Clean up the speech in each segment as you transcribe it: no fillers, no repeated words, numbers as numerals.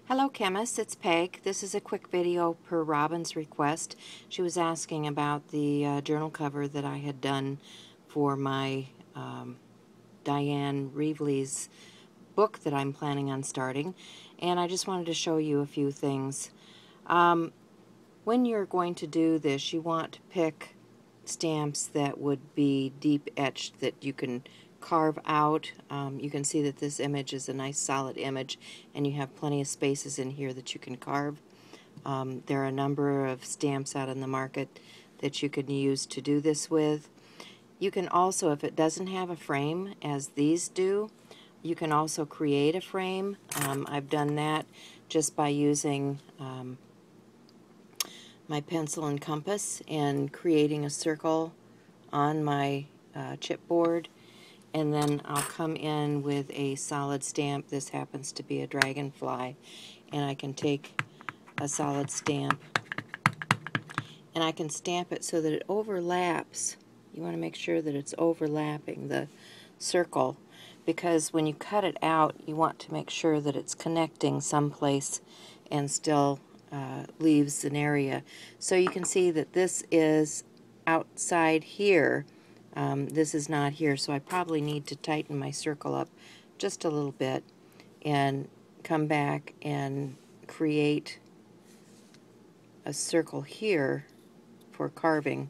Hello chemists, it's Peg. This is a quick video per Robin's request. She was asking about the journal cover that I had done for my Diane Reevely's book that I'm planning on starting, and I just wanted to show you a few things. When you're going to do this, you want to pick stamps that would be deep etched that you can carve out. You can see that this image is a nice solid image, and you have plenty of spaces in here that you can carve. There are a number of stamps out in the market that you can use to do this with. You can also, if it doesn't have a frame as these do, you can also create a frame. I've done that just by using my pencil and compass and creating a circle on my chipboard, and then I'll come in with a solid stamp. This happens to be a dragonfly, and I can take a solid stamp and I can stamp it so that it overlaps. You want to make sure that it's overlapping the circle, because when you cut it out you want to make sure that it's connecting someplace and still leaves an area. So you can see that this is outside here. This is not here, so I probably need to tighten my circle up just a little bit and come back and create a circle here for carving.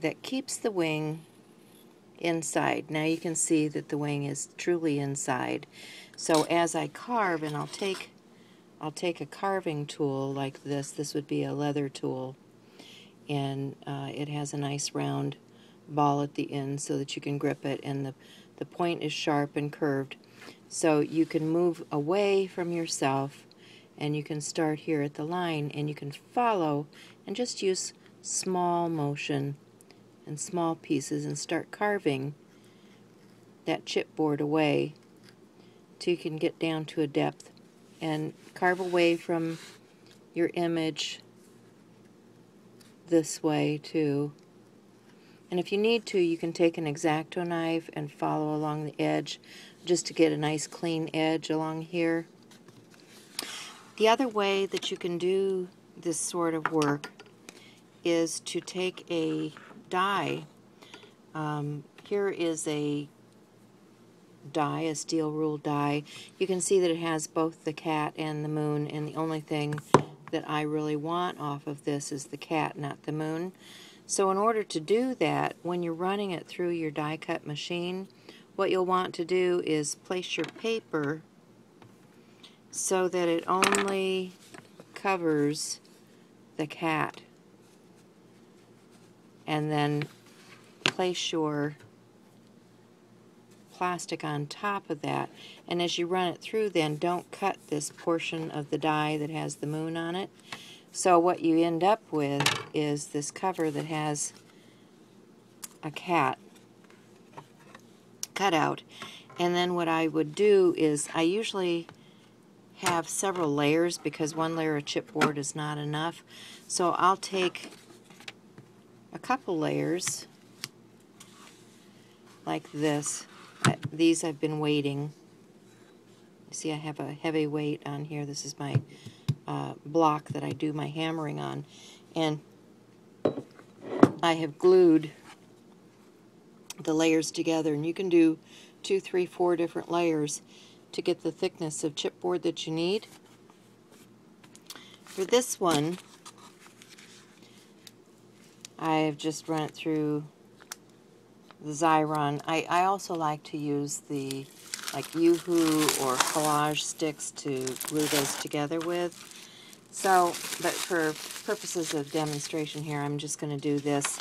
That keeps the wing inside. Now you can see that the wing is truly inside. So as I carve, and I'll take a carving tool like this. This would be a leather tool, and it has a nice round ball at the end so that you can grip it, and the point is sharp and curved. So you can move away from yourself, and you can start here at the line, and you can follow and just use small motion and small pieces and start carving that chipboard away till you can get down to a depth, and carve away from your image this way too. And if you need to, you can take an X-Acto knife and follow along the edge just to get a nice clean edge along here. The other way that you can do this sort of work is to take a die. Here is a die, a steel rule die. You can see that it has both the cat and the moon, and the only thing that I really want off of this is the cat, not the moon. So in order to do that, when you're running it through your die cut machine, what you'll want to do is place your paper so that it only covers the cat, and then place your plastic on top of that. And as you run it through, then don't cut this portion of the die that has the moon on it. So what you end up with is this cover that has a cat cut out. And then what I would do is, I usually have several layers because one layer of chipboard is not enough. So I'll take a couple layers like this. These I've been weighting. You see I have a heavy weight on here. This is my block that I do my hammering on, and I have glued the layers together, and you can do 2, 3, 4 different layers to get the thickness of chipboard that you need. For this one, I have just run it through the Xyron. I also like to use the Yoo-hoo or collage sticks to glue those together with. So, but for purposes of demonstration here, I'm just going to do this.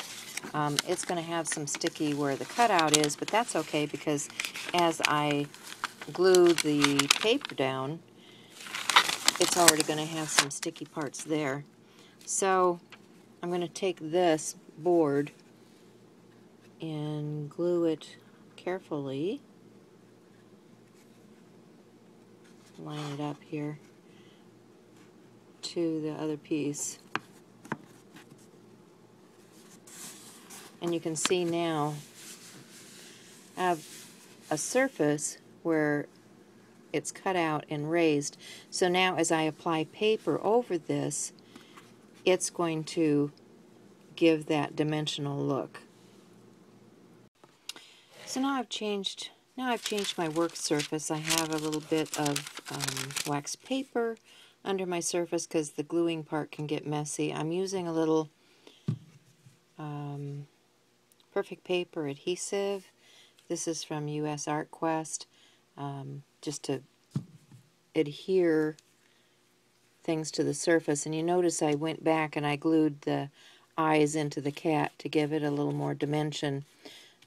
It's going to have some sticky where the cutout is, but that's okay, because as I glue the paper down, it's already going to have some sticky parts there. So I'm going to take this board and glue it carefully. Line it up here to the other piece. And you can see now have a surface where it's cut out and raised. So now as I apply paper over this, it's going to give that dimensional look. So now I've changed my work surface. I have a little bit of wax paper under my surface because the gluing part can get messy. I'm using a little Perfect Paper adhesive. This is from US Art Quest, just to adhere things to the surface. And you notice I went back and I glued the eyes into the cat to give it a little more dimension.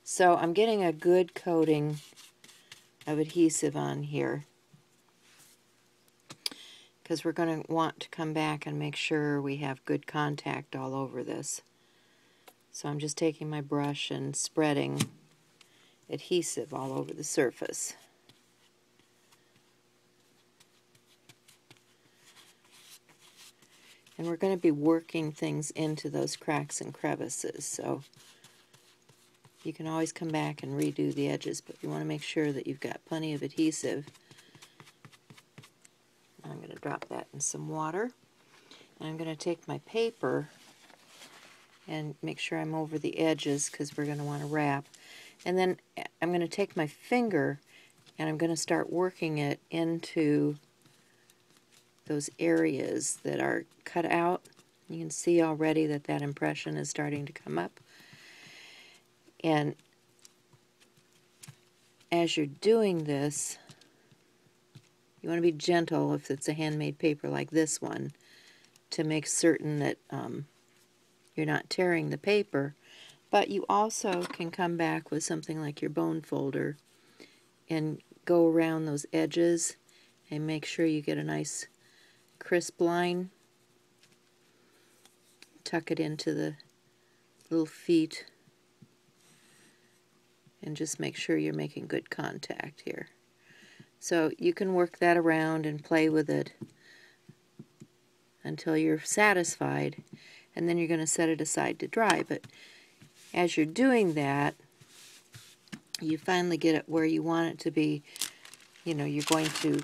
So I'm getting a good coating of adhesive on here because we're going to want to come back and make sure we have good contact all over this. So I'm just taking my brush and spreading adhesive all over the surface. And we're going to be working things into those cracks and crevices, so you can always come back and redo the edges, but you want to make sure that you've got plenty of adhesive. I'm going to drop that in some water, and I'm going to take my paper and make sure I'm over the edges because we're going to want to wrap. And then I'm going to take my finger and I'm going to start working it into those areas that are cut out. You can see already that that impression is starting to come up. And as you're doing this, you want to be gentle if it's a handmade paper like this one to make certain that you're not tearing the paper. But you also can come back with something like your bone folder and go around those edges and make sure you get a nice crisp line. Tuck it into the little feet and just make sure you're making good contact here. So you can work that around and play with it until you're satisfied, and then you're going to set it aside to dry. But as you're doing that, you finally get it where you want it to be. You know, you're going to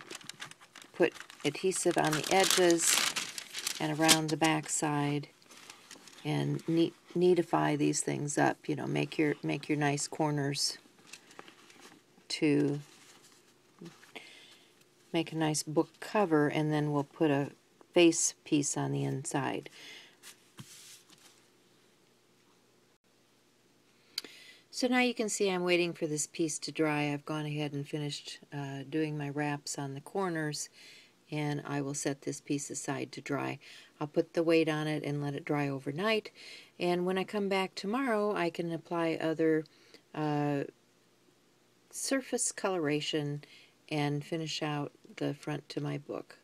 put adhesive on the edges and around the back side and neatify these things up. You know, make your nice corners to make a nice book cover, and then we'll put a face piece on the inside. So now you can see I'm waiting for this piece to dry. I've gone ahead and finished doing my wraps on the corners, and I will set this piece aside to dry. I'll put the weight on it and let it dry overnight, and when I come back tomorrow I can apply other surface coloration and finish out the front to my book.